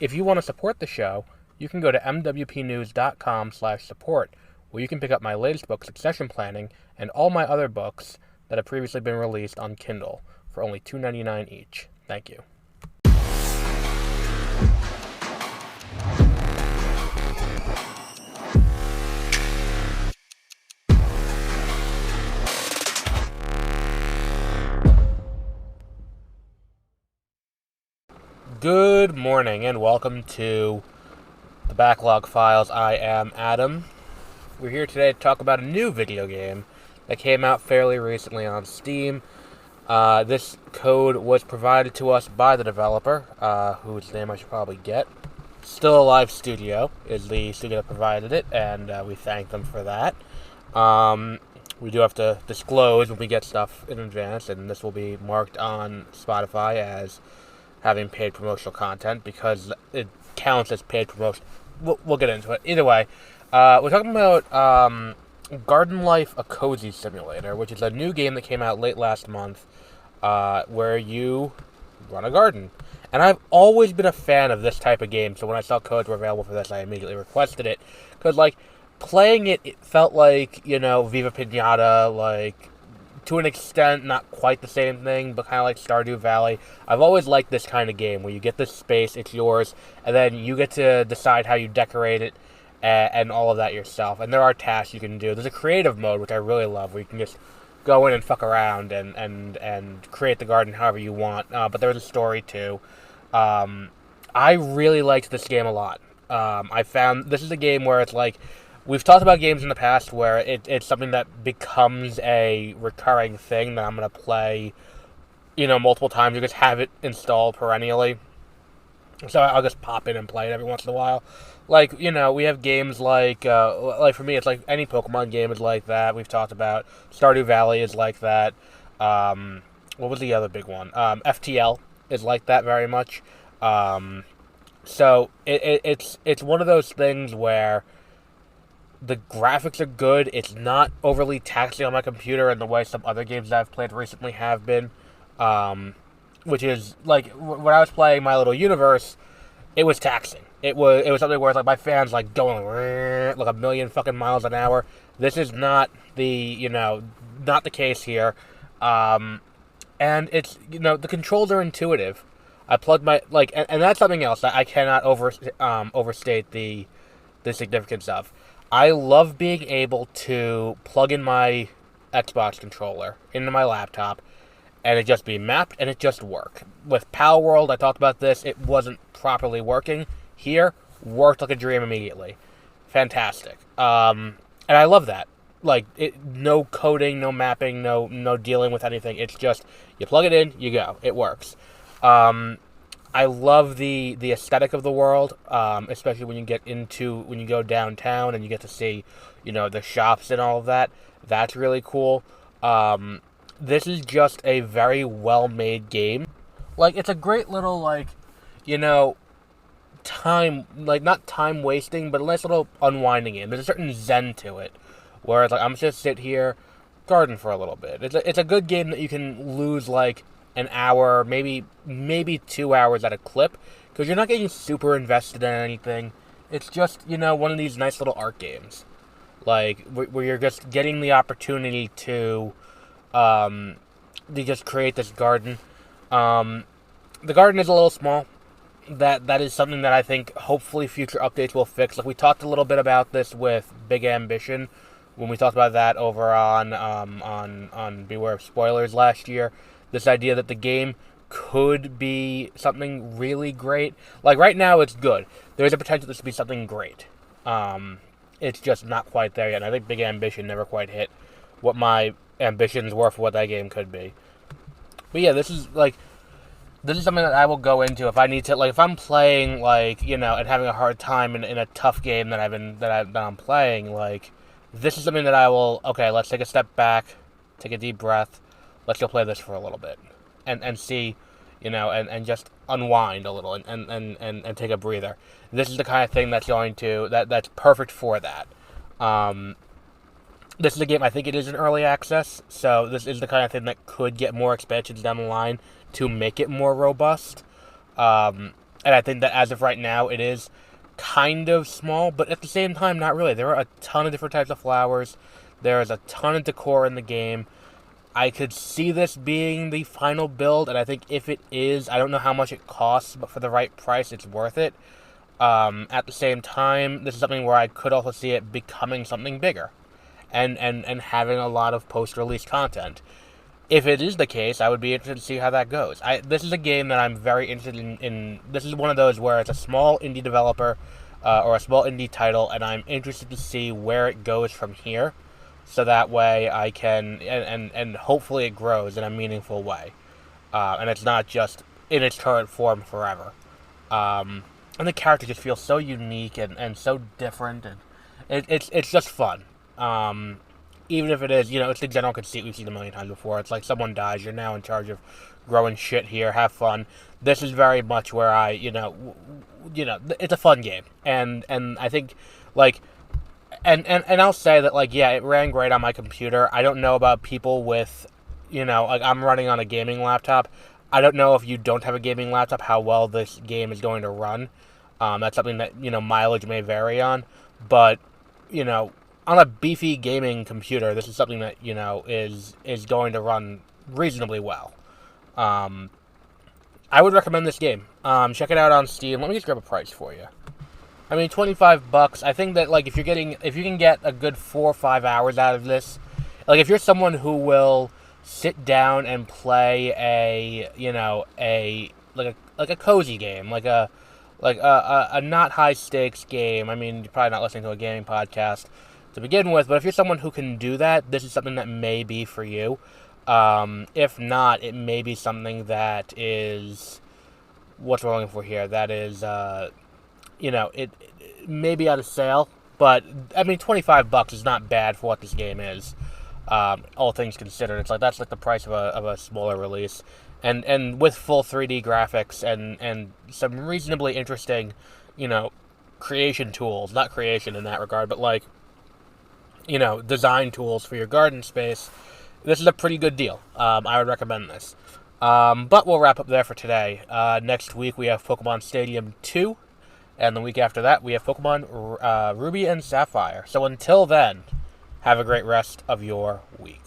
If you want to support the show, you can go to mwpnews.com/support, where you can pick up my latest book, Succession Planning, and all my other books that have previously been released on Kindle for only $2.99 each. Thank you. Good morning and welcome to the Backlog Files. I am Adam. We're here today to talk about a new video game that came out fairly recently on Steam. This code was provided to us by the developer, whose name I should probably get. Still Alive Studio is the studio that provided it, and we thank them for that. We do have to disclose when we get stuff in advance, and this will be marked on Spotify as having paid promotional content because it counts as paid promotion. We'll get into it. Either way, we're talking about Garden Life, a Cozy Simulator, which is a new game that came out late last month where you run a garden. And I've always been a fan of this type of game, so when I saw codes were available for this, I immediately requested it. Because, playing it, it felt like, Viva Pinata, to an extent, not quite the same thing, but kind of like Stardew Valley. I've always liked this kind of game where you get this space, it's yours, and then you get to decide how you decorate it and all of that yourself. And there are tasks you can do. There's a creative mode, which I really love, where you can just go in and fuck around and create the garden however you want. But there's a story, too. I really liked this game a lot. I found this is a game where it's like, we've talked about games in the past where it's something that becomes a recurring thing that I'm going to play, multiple times. You just have it installed perennially. So I'll just pop in and play it every once in a while. We have games like for me, it's like any Pokemon game is like that. We've talked about Stardew Valley is like that. What was the other big one? FTL is like that very much. So it's one of those things where the graphics are good. It's not overly taxing on my computer in the way some other games that I've played recently have been. Which is, when I was playing My Little Universe, it was taxing. It was something where it's my fans, going, like a million fucking miles an hour. This is not not the case here. And it's, the controls are intuitive. I plugged my, and that's something else that I cannot overstate the significance of. I love being able to plug in my Xbox controller into my laptop and it just be mapped and it just work. With Palworld, I talked about this, it wasn't properly working. Here, worked like a dream immediately. Fantastic. And I love that. No coding, no mapping, no dealing with anything. It's just, you plug it in, you go. It works. I love the aesthetic of the world, especially when you go downtown and you get to see, the shops and all of that. That's really cool. This is just a very well-made game. It's a great little, time, not time wasting, but a nice little unwinding game. There's a certain zen to it, where it's I'm just gonna sit here, garden for a little bit. It's a good game that you can lose, an hour, maybe 2 hours at a clip, because you're not getting super invested in anything. It's just, one of these nice little art games. Where you're just getting the opportunity to just create this garden. The garden is a little small. That is something that I think hopefully future updates will fix. We talked a little bit about this with Big Ambition, when we talked about that over on Beware of Spoilers last year. This idea that the game could be something really great. Right now, it's good. There's a potential this to be something great. It's just not quite there yet. And I think Big Ambition never quite hit what my ambitions were for what that game could be. But yeah, this is something that I will go into if I need to. If I'm playing, and having a hard time in a tough game that I'm playing, this is something that I will. Okay, let's take a step back, take a deep breath. Let's go play this for a little bit, and see, and just unwind a little, and take a breather. This is the kind of thing that's perfect for that. This is a game, I think it is in early access, so this is the kind of thing that could get more expansions down the line to make it more robust. And I think that as of right now, it is kind of small, but at the same time, not really. There are a ton of different types of flowers. There is a ton of decor in the game. I could see this being the final build, and I think if it is, I don't know how much it costs, but for the right price, it's worth it. At the same time, this is something where I could also see it becoming something bigger, and having a lot of post-release content. If it is the case, I would be interested to see how that goes. This is a game that I'm very interested in. This is one of those where it's a small indie developer, or a small indie title, and I'm interested to see where it goes from here, so that way I can, and hopefully it grows in a meaningful way. And it's not just in its current form forever. And the characters just feel so unique and so different, and it's just fun. Even if it is, it's the general conceit we've seen a million times before. It's like someone dies, you're now in charge of growing shit here, have fun. This is very much where it's a fun game. And I think, like, and I'll say that, like, yeah, it ran great on my computer. I don't know about people with, like, I'm running on a gaming laptop. I don't know if you don't have a gaming laptop, how well this game is going to run. That's something that, mileage may vary on. But, on a beefy gaming computer, this is something that, is going to run reasonably well. I would recommend this game. Check it out on Steam. Let me just grab a price for you. I mean, $25. I think that, like, if you can get a good 4 or 5 hours out of this, like, if you're someone who will sit down and play a cozy game, like a not high stakes game. I mean, you're probably not listening to a gaming podcast to begin with, but if you're someone who can do that, this is something that may be for you. If not, it may be something that is, what's we're looking for here, that is, it may be out of sale, but, I mean, $25 is not bad for what this game is, all things considered. It's like, that's like the price of a smaller release, and with full 3D graphics, and some reasonably interesting, creation tools, not creation in that regard, but, like, design tools for your garden space. This is a pretty good deal. I would recommend this. But we'll wrap up there for today. Next week we have Pokemon Stadium 2, and the week after that we have Pokemon Ruby and Sapphire. So until then, have a great rest of your week.